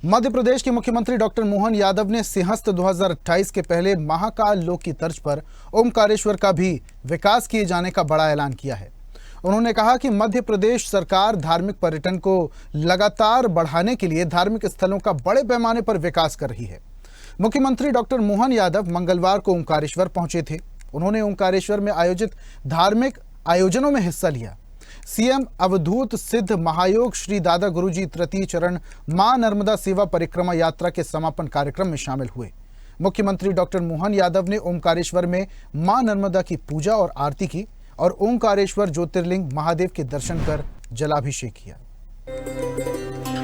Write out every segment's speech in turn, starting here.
मध्य प्रदेश के मुख्यमंत्री डॉक्टर मोहन यादव ने सिंहस्थ 2028 के पहले महाकाल लोक की तर्ज पर ओमकारेश्वर का भी विकास किए जाने का बड़ा ऐलान किया है। उन्होंने कहा कि मध्य प्रदेश सरकार धार्मिक पर्यटन को लगातार बढ़ाने के लिए धार्मिक स्थलों का बड़े पैमाने पर विकास कर रही है। मुख्यमंत्री डॉक्टर मोहन यादव मंगलवार को ओमकारेश्वर पहुंचे थे। उन्होंने ओमकारेश्वर में आयोजित धार्मिक आयोजनों में हिस्सा लिया। सीएम अवधूत सिद्ध महायोग श्री दादा गुरुजी तृतीय चरण मां नर्मदा सेवा परिक्रमा यात्रा के समापन कार्यक्रम में शामिल हुए। मुख्यमंत्री डॉक्टर मोहन यादव ने ओमकारेश्वर में मां नर्मदा की पूजा और आरती की और ओमकारेश्वर ज्योतिर्लिंग महादेव के दर्शन कर जलाभिषेक किया।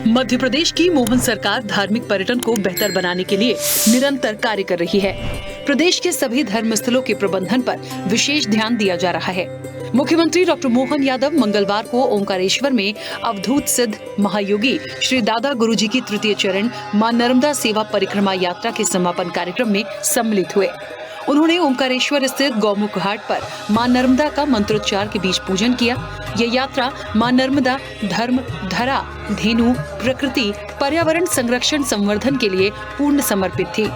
मध्य प्रदेश की मोहन सरकार धार्मिक पर्यटन को बेहतर बनाने के लिए निरंतर कार्य कर रही है। प्रदेश के सभी धर्म स्थलों के प्रबंधन पर विशेष ध्यान दिया जा रहा है। मुख्यमंत्री डॉक्टर मोहन यादव मंगलवार को ओमकारेश्वर में अवधूत सिद्ध महायोगी श्री दादा गुरुजी की तृतीय चरण मां नर्मदा सेवा परिक्रमा यात्रा के समापन कार्यक्रम में सम्मिलित हुए। उन्होंने ओमकारेश्वर स्थित गौमुख घाट पर मां नर्मदा का मंत्रोच्चार के बीच पूजन किया। यह यात्रा मां नर्मदा धर्म, धरा, धेनु, प्रकृति, पर्यावरण संरक्षण संवर्धन के लिए पूर्ण समर्पित थी।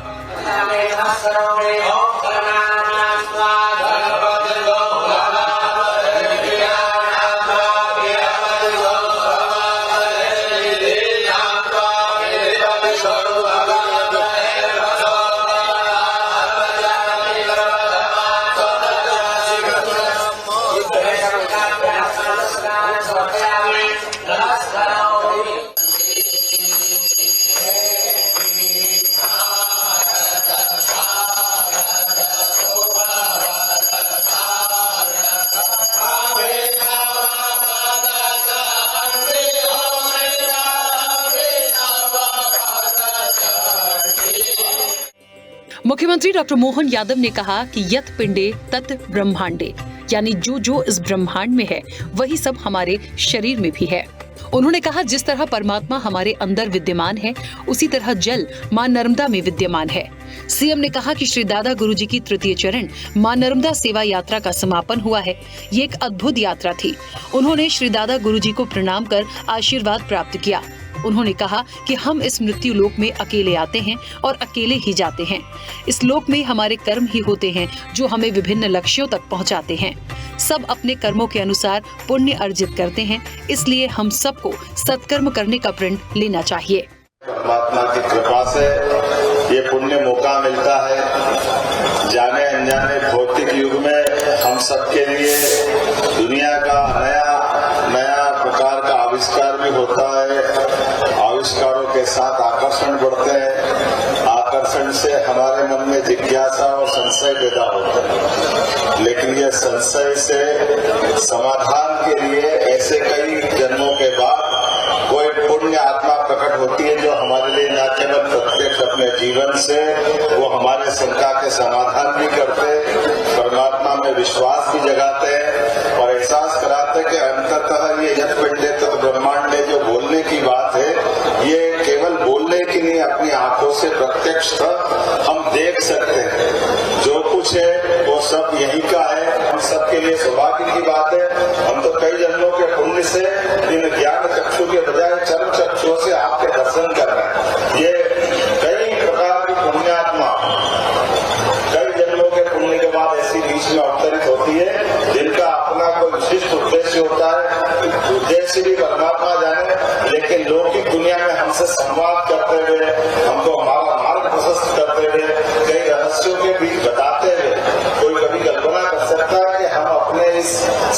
मुख्यमंत्री डॉक्टर मोहन यादव ने कहा कि यत पिंडे तत् ब्रह्मांडे, यानी जो इस ब्रह्मांड में है वही सब हमारे शरीर में भी है। उन्होंने कहा जिस तरह परमात्मा हमारे अंदर विद्यमान है उसी तरह जल मां नर्मदा में विद्यमान है। सीएम ने कहा कि श्री दादा गुरुजी की तृतीय चरण मां नर्मदा सेवा यात्रा का समापन हुआ है। ये एक अद्भुत यात्रा थी। उन्होंने श्री दादा गुरुजी को प्रणाम कर आशीर्वाद प्राप्त किया। उन्होंने कहा कि हम इस मृत्यु लोक में अकेले आते हैं और अकेले ही जाते हैं। इस लोक में हमारे कर्म ही होते हैं जो हमें विभिन्न लक्ष्यों तक पहुंचाते हैं। सब अपने कर्मों के अनुसार पुण्य अर्जित करते हैं, इसलिए हम सबको सत्कर्म करने का प्रण लेना चाहिए। परमात्मा की कृपा से ये पुण्य मौका मिलता है। जाने अनजाने भौतिक युग में हम सबके लिए दुनिया का नया प्रकार का आविष्कार भी होता है। आविष्कारों के साथ आकर्षण बढ़ते हैं। आकर्षण से हमारे मन में जिज्ञासा और संशय पैदा होता है, लेकिन यह संशय से समाधान के लिए ऐसे कई जन्मों के बाद कोई पुण्य आत्मा प्रकट होती है जो हमारे लिए न केवल प्रत्यक्ष अपने जीवन से वो हमारे शंका के समाधान भी करते, परमात्मा में विश्वास भी जगाते हैं और एहसास कराते कि अंततः ये यत पिंडे तत् ब्रह्मांडे जो बोलने की बात है, ये केवल बोलने की नहीं, अपनी आंखों से प्रत्यक्ष हम देख सकते हैं। जो कुछ है वो सब यही का है। हम सबके लिए सौभाग्य की बात है। हम तो कई जन्मों के पुण्य से इन ज्ञान चक्षु के बजाय चर्म चक्षुओं से आपके दर्शन कर रहे हैं। ये कई प्रकार की पुण्यात्मा कई जन्मों के पुण्य के बाद ऐसी बीच में अवतरित होती है जिनका अपना कोई विशिष्ट उद्देश्य होता है। उद्देश्य भी परमात्मा जाने, लेकिन लौकिक दुनिया में हमसे संवाद करते हुए, हमको हमारा मार्ग प्रशस्त करते हुए, कई रहस्यों के बीच बताते हुए कोई कभी कल्पना कर सकता है कि हम अपने इस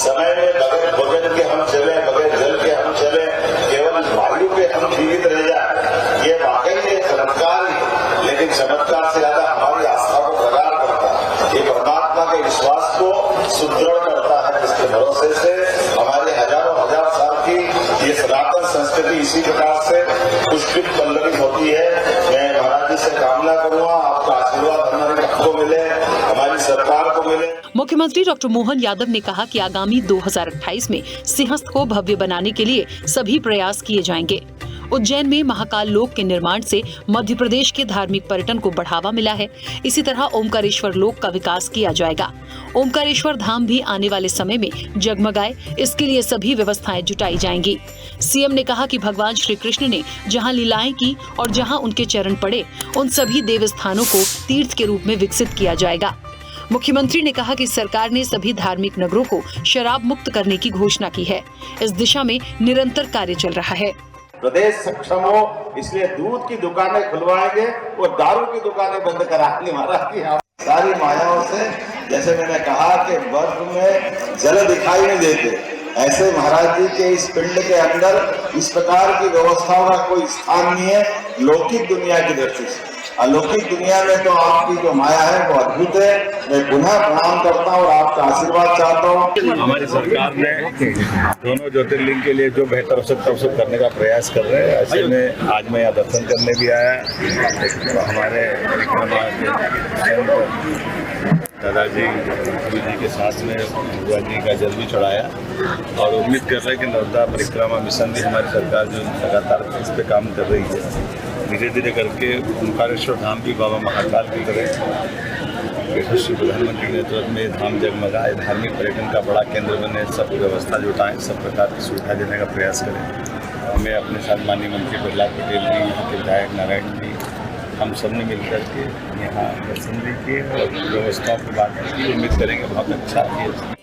समय में बगैर भोजन के हम चले, बगैर जल के हम चले, केवल वायु पे हम जीवित रह जाए। ये वाकई एक चमत्कार ही, लेकिन चमत्कार से ज्यादा हमारी आस्था को प्रगाढ़ करता है। ये परमात्मा के विश्वास को सुदृढ़ करता है, जिसके भरोसे से हमारे हजारों हजार साल की ये सनातन संस्कृति इसी प्रकार से पुष्पित पल्लवित होती है। मैं महाराज जी से कामना करूंगा आपका आशीर्वाद हमारे सबको मिले, हमारी सरकार को मिले। मुख्यमंत्री डॉक्टर मोहन यादव ने कहा कि आगामी 2028 में सिंहस्थ को भव्य बनाने के लिए सभी प्रयास किए जाएंगे। उज्जैन में महाकाल लोक के निर्माण से मध्य प्रदेश के धार्मिक पर्यटन को बढ़ावा मिला है। इसी तरह ओमकारेश्वर लोक का विकास किया जाएगा। ओमकारेश्वर धाम भी आने वाले समय में जगमगाए, इसके लिए सभी व्यवस्थाएं जुटाई जाएंगी। सीएम ने कहा कि भगवान श्री कृष्ण ने जहां लीलाएं की और जहां उनके चरण पड़े, उन सभी देवस्थानों को तीर्थ के रूप में विकसित किया जाएगा। मुख्यमंत्री ने कहा कि सरकार ने सभी धार्मिक नगरों को शराब मुक्त करने की घोषणा की है। इस दिशा में निरंतर कार्य चल रहा है। प्रदेश सक्षम हो, इसलिए दूध की दुकानें खुलवाएंगे और दारू की दुकानें बंद कराएंगे। महाराज की सारी मायाओं से, जैसे मैंने कहा कि बर्फ में जल दिखाई नहीं देते, ऐसे महाराज जी के इस पिंड के अंदर इस प्रकार की व्यवस्थाओं का कोई स्थान नहीं है। लौकिक दुनिया की दृष्टि से, अलौकिक दुनिया में तो आपकी जो माया है वो अद्भुत है। मैं पुनः प्रणाम करता हूँ और आपका आशीर्वाद चाहता हूँ। हमारी सरकार ने दोनों ज्योतिर्लिंग के लिए जो बेहतर अवसर करने का प्रयास कर रहे हैं, ऐसे में आज मैं यहाँ दर्शन करने भी आया। हमारे दादाजी गुरु जी के साथ में भगवान जी का जल भी चढ़ाया और उम्मीद कर रहे हैं कि नर्मदा परिक्रमा मिशन भी हमारी सरकार जो लगातार इस पे काम कर रही है। धीरे धीरे करके ओमकारेश्वर धाम भी बाबा महाकाल की तरह यशस्वी प्रधानमंत्री के नेतृत्व में धाम जगमगाए, धार्मिक पर्यटन का बड़ा केंद्र बने, सब व्यवस्था जुटाएं, सब प्रकार की सुविधा देने का प्रयास करें। हमें अपने साथ माननीय मंत्री प्रहलाद पटेल जी, यहाँ के विधायक नारायण जी, हम सब ने मिलकर के यहाँ दर्शन भी किए और व्यवस्थाओं की बात की। उम्मीद करेंगे बहुत अच्छा किया।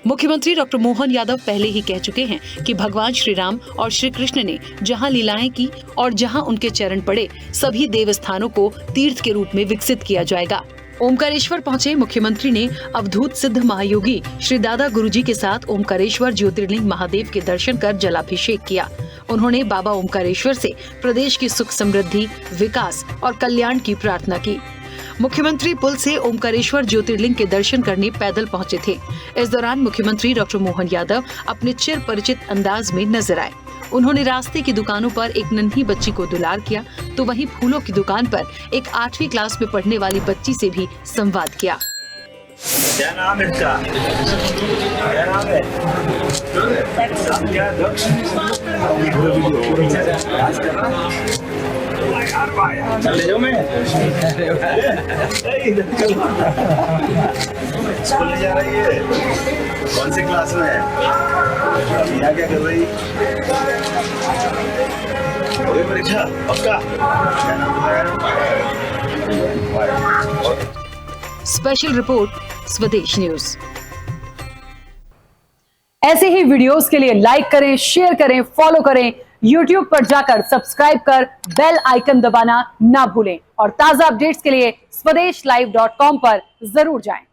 मुख्यमंत्री डॉक्टर मोहन यादव पहले ही कह चुके हैं कि भगवान श्री राम और श्री कृष्ण ने जहां लीलाएं की और जहां उनके चरण पड़े, सभी देवस्थानों को तीर्थ के रूप में विकसित किया जाएगा। ओमकारेश्वर पहुंचे मुख्यमंत्री ने अवधूत सिद्ध महायोगी श्री दादा गुरुजी के साथ ओमकारेश्वर ज्योतिर्लिंग महादेव के दर्शन कर जलाभिषेक किया। उन्होंने बाबा ओमकारेश्वर से प्रदेश की सुख समृद्धि, विकास और कल्याण की प्रार्थना की। मुख्यमंत्री पुल से ओमकारेश्वर ज्योतिर्लिंग के दर्शन करने पैदल पहुंचे थे। इस दौरान मुख्यमंत्री डॉक्टर मोहन यादव अपने चिर परिचित अंदाज में नजर आए। उन्होंने रास्ते की दुकानों पर एक नन्ही बच्ची को दुलार किया, तो वहीं फूलों की दुकान पर एक 8वीं क्लास में पढ़ने वाली बच्ची से भी संवाद किया। क्या नाम है इसका? क्या नाम है? चले जाओ मैं स्कूल नहीं जा रही है। कौन सी क्लास में है? यहाँ क्या कर रही? हो गई परीक्षा पक्का? क्या नाम है? स्पेशल रिपोर्ट स्वदेश न्यूज। ऐसे ही वीडियोस के लिए लाइक करें, शेयर करें, फॉलो करें। YouTube पर जाकर सब्सक्राइब कर बेल आइकन दबाना ना भूलें और ताजा अपडेट्स के लिए SwadeshLive.com पर जरूर जाएं।